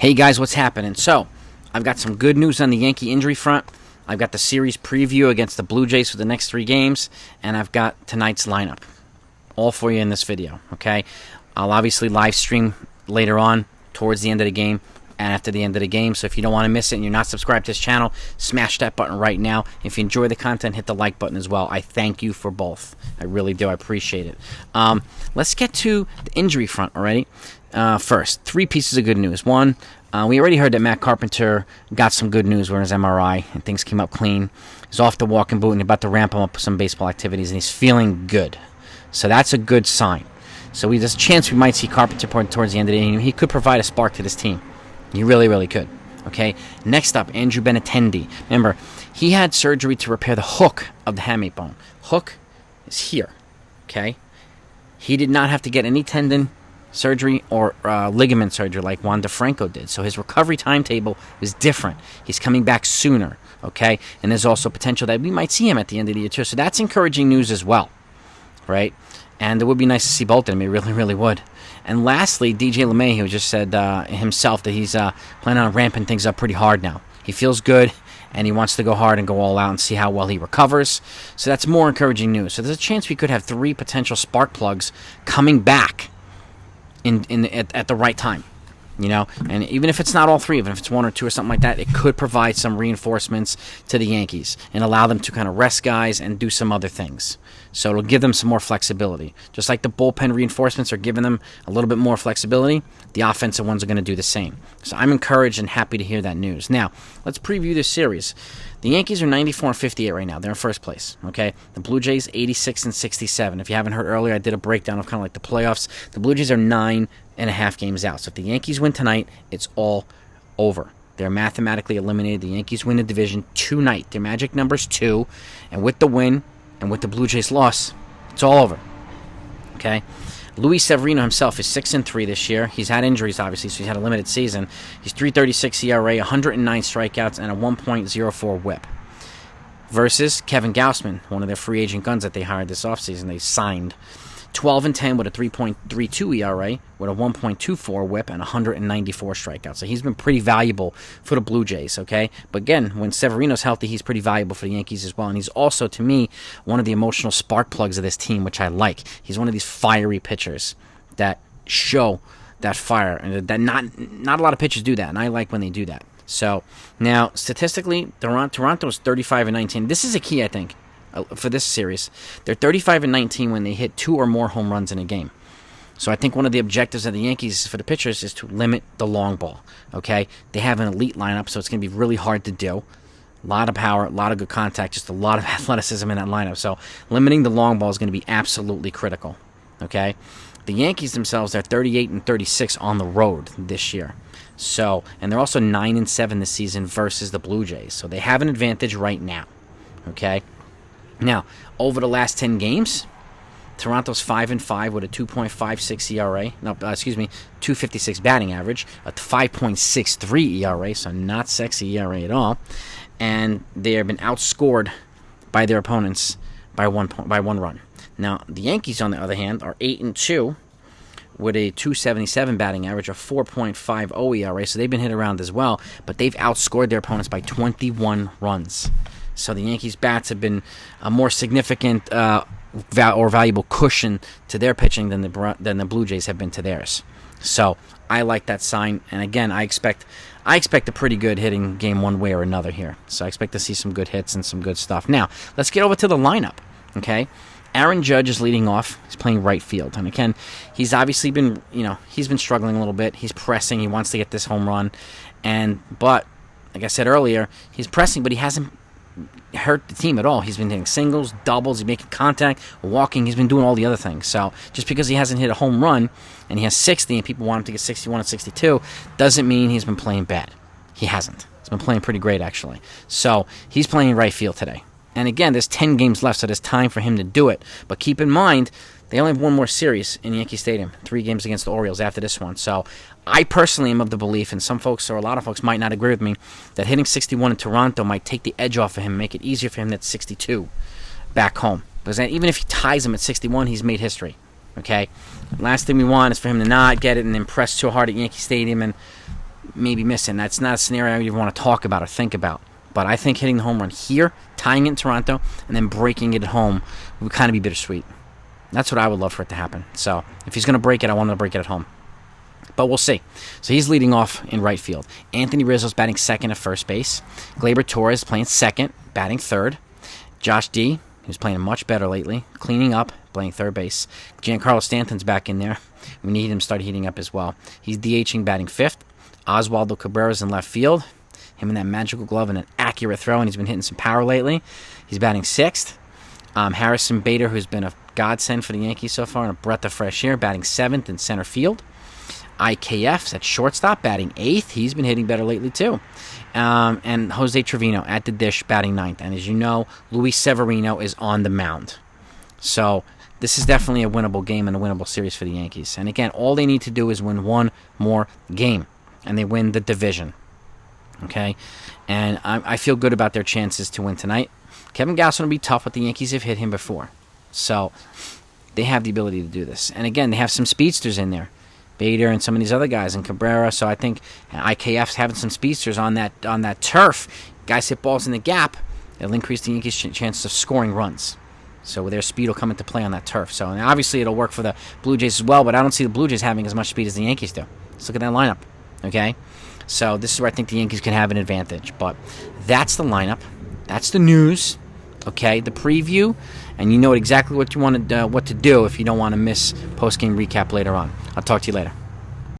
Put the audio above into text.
Hey guys, what's happening? So, I've got some good news on the Yankee injury front. I've got the series preview against the Blue Jays for the next 3 games, and I've got tonight's lineup. All for you in this video, okay? I'll obviously live stream later on towards the end of the game and after the end of the game, so if you don't want to miss it and you're not subscribed to this channel, smash that button right now. If you enjoy the content, hit the like button as well. I thank you for both. I really do. I appreciate it. Let's get to the injury front already. First, 3 pieces of good news. One, we already heard that Matt Carpenter got some good news with his MRI, and things came up clean. He's off the walking boot, and about to ramp him up with some baseball activities, and he's feeling good. So that's a good sign. So there's a chance we might see Carpenter towards the end of the game. He could provide a spark to this team. He really, really could. Okay. Next up, Andrew Benintendi. Remember, he had surgery to repair the hook of the hamate bone. Hook is here. Okay. He did not have to get any tendon surgery or ligament surgery like Juan DeFranco did. So his recovery timetable is different. He's coming back sooner. Okay. And there's also potential that we might see him at the end of the year too. So that's encouraging news as well. Right. And it would be nice to see both of them. It really, really would. And lastly, DJ LeMahieu just said himself that he's planning on ramping things up pretty hard now. He feels good, and he wants to go hard and go all out and see how well he recovers. So that's more encouraging news. So there's a chance we could have 3 potential spark plugs coming back at the right time. You know, and even if it's not all 3, even if it's 1 or 2 or something like that, it could provide some reinforcements to the Yankees and allow them to kind of rest guys and do some other things. So it'll give them some more flexibility. Just like the bullpen reinforcements are giving them a little bit more flexibility, the offensive ones are going to do the same. So I'm encouraged and happy to hear that news. Now, let's preview this series. The Yankees are 94 and 58 right now. They're in first place, okay? The Blue Jays 86 and 67. If you haven't heard earlier, I did a breakdown of kind of like the playoffs. The Blue Jays are 9.5 games out. So if the Yankees win tonight, it's all over. They're mathematically eliminated. The Yankees win the division tonight. Their magic number's 2, and with the win and with the Blue Jays loss, it's all over. Okay? Luis Severino himself is 6-3 this year. He's had injuries, obviously, so he's had a limited season. He's 3.36 ERA, 109 strikeouts, and a 1.04 whip. Versus Kevin Gausman, one of their free agent guns that they hired this offseason. They signed 12-10 with a 3.32 ERA, with a 1.24 whip, and 194 strikeouts. So he's been pretty valuable for the Blue Jays, okay? But again, when Severino's healthy, he's pretty valuable for the Yankees as well. And he's also, to me, one of the emotional spark plugs of this team, which I like. He's one of these fiery pitchers that show that fire. And that not a lot of pitchers do that, and I like when they do that. So, now, statistically, Toronto's 35 and 19. This is a key, I think, for this series. They're 35 and 19 when they hit 2 or more home runs in a game. So I think one of the objectives of the Yankees for the pitchers is to limit the long ball. Okay, they have an elite lineup, so it's going to be really hard to do. A lot of power, a lot of good contact, just a lot of athleticism in that lineup. So limiting the long ball is going to be absolutely critical. Okay, the Yankees themselves, they're 38 and 36 on the road this year. So, and they're also 9 and 7 this season versus the Blue Jays. So they have an advantage right now. Okay. Now, over the last 10 games, Toronto's 5-5 with a 2.56 ERA. No, 2.56 batting average, a 5.63 ERA, so not sexy ERA at all. And they have been outscored by their opponents by one run. Now, the Yankees, on the other hand, are 8-2 with a 2.77 batting average, a 4.50 ERA. So they've been hit around as well, but they've outscored their opponents by 21 runs. So the Yankees' bats have been a more significant or valuable cushion to their pitching than the Blue Jays have been to theirs. So I like that sign, and again, I expect a pretty good hitting game one way or another here. So I expect to see some good hits and some good stuff. Now let's get over to the lineup. Okay, Aaron Judge is leading off. He's playing right field, and again, he's obviously been he's been struggling a little bit. He's pressing. He wants to get this home run, but like I said earlier, he's pressing, but he hasn't hurt the team at all. He's been hitting singles, doubles, he's making contact, walking, he's been doing all the other things. So just because he hasn't hit a home run and he has 60 and people want him to get 61 and 62 doesn't mean he's been playing bad. He hasn't. He's been playing pretty great, actually. So he's playing right field today. And again, there's 10 games left, so there's time for him to do it. But keep in mind, they only have one more series in Yankee Stadium, 3 games against the Orioles after this one. So I personally am of the belief, and some folks or a lot of folks might not agree with me, that hitting 61 in Toronto might take the edge off of him, make it easier for him to hit 62 back home. Because even if he ties him at 61, he's made history. Okay? Last thing we want is for him to not get it and then press too hard at Yankee Stadium and maybe missing. That's not a scenario you want to talk about or think about. But I think hitting the home run here, tying it in Toronto, and then breaking it at home would kind of be bittersweet. That's what I would love for it to happen. So if he's going to break it, I want him to break it at home. But we'll see. So he's leading off in right field. Anthony Rizzo's batting second at first base. Gleyber Torres playing second, batting third. Josh D, who's playing much better lately, cleaning up, playing third base. Giancarlo Stanton's back in there. We need him to start heating up as well. He's DHing, batting fifth. Oswaldo Cabrera's in left field. Him in that magical glove and an accurate throw, and he's been hitting some power lately. He's batting sixth. Harrison Bader, who's been a godsend for the Yankees so far, and a breath of fresh air, batting seventh in center field. IKF's at shortstop, batting eighth. He's been hitting better lately, too. And Jose Trevino at the dish, batting ninth. And as you know, Luis Severino is on the mound. So this is definitely a winnable game and a winnable series for the Yankees. And again, all they need to do is win one more game, and they win the division. Okay? And I feel good about their chances to win tonight. Kevin Gausman will be tough, but the Yankees have hit him before. So they have the ability to do this. And again, they have some speedsters in there. Bader and some of these other guys, and Cabrera. So I think IKF's having some speedsters on that turf. Guys hit balls in the gap. It'll increase the Yankees' chances of scoring runs. So their speed will come into play on that turf. So and obviously it'll work for the Blue Jays as well, but I don't see the Blue Jays having as much speed as the Yankees do. Let's look at that lineup. Okay? So this is where I think the Yankees can have an advantage. But that's the lineup. That's the news. Okay? The preview. And you know exactly what you want to what to do if you don't want to miss post-game recap later on. I'll talk to you later.